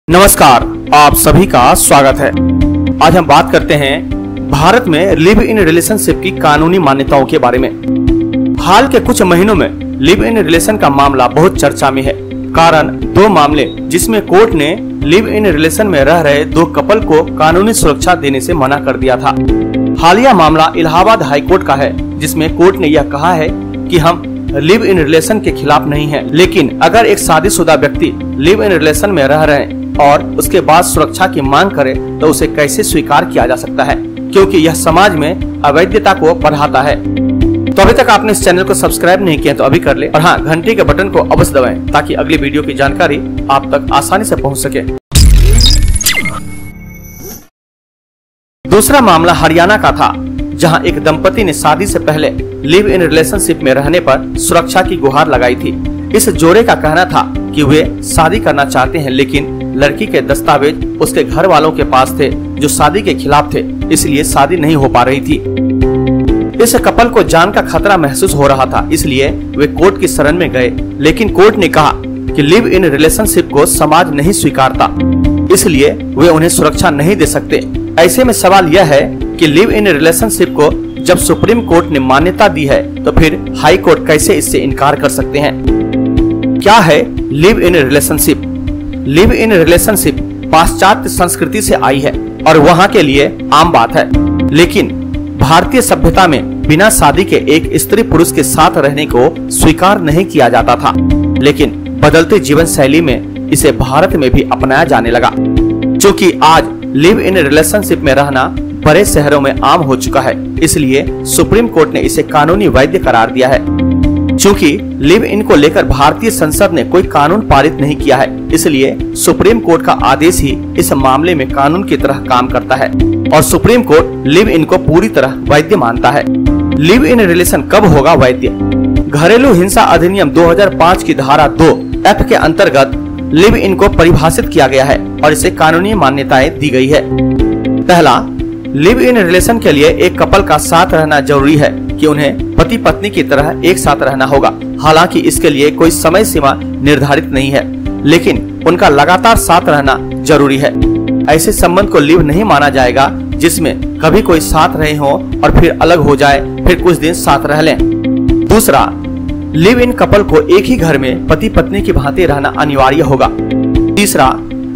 नमस्कार, आप सभी का स्वागत है। आज हम बात करते हैं भारत में लिव इन रिलेशनशिप की कानूनी मान्यताओं के बारे में। हाल के कुछ महीनों में लिव इन रिलेशन का मामला बहुत चर्चा में है। कारण दो मामले जिसमें कोर्ट ने लिव इन रिलेशन में रह रहे दो कपल को कानूनी सुरक्षा देने से मना कर दिया था। हालिया मामला इलाहाबाद हाई कोर्ट का है, जिसमें कोर्ट ने यह कहा है कि हम लिव इन रिलेशन के खिलाफ नहीं है, लेकिन अगर एक शादीशुदा व्यक्ति लिव इन रिलेशन में रह रहे हैं और उसके बाद सुरक्षा की मांग करे तो उसे कैसे स्वीकार किया जा सकता है, क्योंकि यह समाज में अवैधता को बढ़ाता है। तो अभी तक आपने इस चैनल को सब्सक्राइब नहीं किया तो अभी कर ले, और हाँ, घंटी के बटन को अवश्य दबाएं ताकि अगली वीडियो की जानकारी आप तक आसानी से पहुंच सके। दूसरा मामला हरियाणा का था, जहां एक दंपति ने शादी से पहले लिव इन रिलेशनशिप में रहने पर सुरक्षा की गुहार लगाई थी। इस जोड़े का कहना था कि वे शादी करना चाहते हैं, लेकिन लड़की के दस्तावेज उसके घर वालों के पास थे जो शादी के खिलाफ थे, इसलिए शादी नहीं हो पा रही थी। इस कपल को जान का खतरा महसूस हो रहा था, इसलिए वे कोर्ट की शरण में गए, लेकिन कोर्ट ने कहा कि लिव इन रिलेशनशिप को समाज नहीं स्वीकारता, इसलिए वे उन्हें सुरक्षा नहीं दे सकते। ऐसे में सवाल यह है कि लिव इन रिलेशनशिप को जब सुप्रीम कोर्ट ने मान्यता दी है तो फिर हाई कोर्ट कैसे इससे इनकार कर सकते हैं। क्या है live in relationship? Live in relationship पाश्चात्य संस्कृति से आई है और वहाँ के लिए आम बात है, लेकिन भारतीय सभ्यता में बिना शादी के एक स्त्री पुरुष के साथ रहने को स्वीकार नहीं किया जाता था, लेकिन बदलते जीवन शैली में इसे भारत में भी अपनाया जाने लगा। क्योंकि आज लिव इन रिलेशनशिप में रहना बड़े शहरों में आम हो चुका है, इसलिए सुप्रीम कोर्ट ने इसे कानूनी वैध करार दिया है। क्योंकि लिव इन को लेकर भारतीय संसद ने कोई कानून पारित नहीं किया है, इसलिए सुप्रीम कोर्ट का आदेश ही इस मामले में कानून की तरह काम करता है और सुप्रीम कोर्ट लिव इन को पूरी तरह वैध मानता है। लिव इन रिलेशन कब होगा वैध? घरेलू हिंसा अधिनियम 2005 की धारा 2F के अंतर्गत लिव इन को परिभाषित किया गया है और इसे कानूनी मान्यताएं दी गई है। पहला, लिव इन रिलेशन के लिए एक कपल का साथ रहना जरूरी है कि उन्हें पति पत्नी की तरह एक साथ रहना होगा। हालांकि इसके लिए कोई समय सीमा निर्धारित नहीं है, लेकिन उनका लगातार साथ रहना जरूरी है। ऐसे संबंध को लिव नहीं माना जाएगा जिसमें कभी कोई साथ रहे हो और फिर अलग हो जाए, फिर कुछ दिन साथ रह लें। दूसरा, लिव इन कपल को एक ही घर में पति पत्नी की भांति रहना अनिवार्य होगा। तीसरा,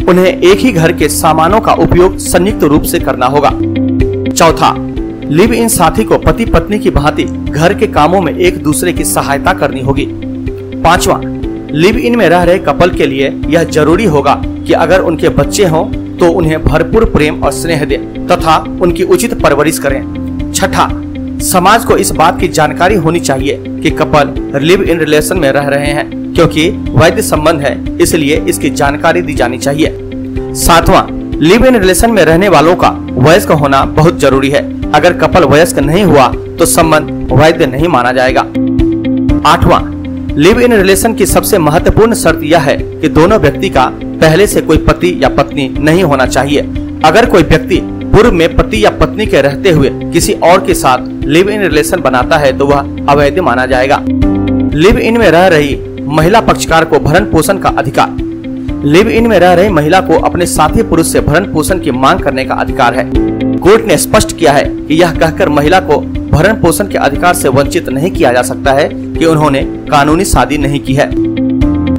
उन्हें एक ही घर के सामानों का उपयोग संयुक्त रूप से करना होगा। चौथा, लिव इन साथी को पति पत्नी की भांति घर के कामों में एक दूसरे की सहायता करनी होगी। पांचवा, लिव इन में रह रहे कपल के लिए यह जरूरी होगा कि अगर उनके बच्चे हों तो उन्हें भरपूर प्रेम और स्नेह दें तथा उनकी उचित परवरिश करें। छठा, समाज को इस बात की जानकारी होनी चाहिए कि कपल लिव इन रिलेशन में रह रहे हैं, क्योंकि वैध संबंध है, इसलिए इसकी जानकारी दी जानी चाहिए। सातवां, लिव इन रिलेशन में रहने वालों का वयस्क होना बहुत जरूरी है। अगर कपल वयस्क नहीं हुआ तो संबंध वैध नहीं माना जाएगा। आठवां, लिव इन रिलेशन की सबसे महत्वपूर्ण शर्त यह है कि दोनों व्यक्ति का पहले से कोई पति या पत्नी नहीं होना चाहिए। अगर कोई व्यक्ति पूर्व में पति या पत्नी के रहते हुए किसी और के साथ लिव इन रिलेशन बनाता है तो वह अवैध माना जाएगा। लिव इन में रह रही महिला पक्षकार को भरण पोषण का अधिकार। लिव इन में रह रही महिला को अपने साथी पुरुष से भरण पोषण की मांग करने का अधिकार है। कोर्ट ने स्पष्ट किया है कि यह कहकर महिला को भरण पोषण के अधिकार से वंचित नहीं किया जा सकता है कि उन्होंने कानूनी शादी नहीं की है।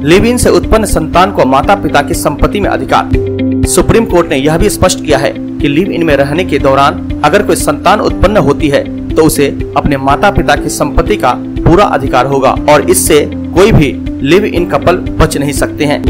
लिव इन से उत्पन्न संतान को माता पिता की संपत्ति में अधिकार। सुप्रीम कोर्ट ने यह भी स्पष्ट किया है कि लिव इन में रहने के दौरान अगर कोई संतान उत्पन्न होती है तो उसे अपने माता पिता की संपत्ति का पूरा अधिकार होगा और इससे कोई भी लिव इन कपल बच नहीं सकते हैं।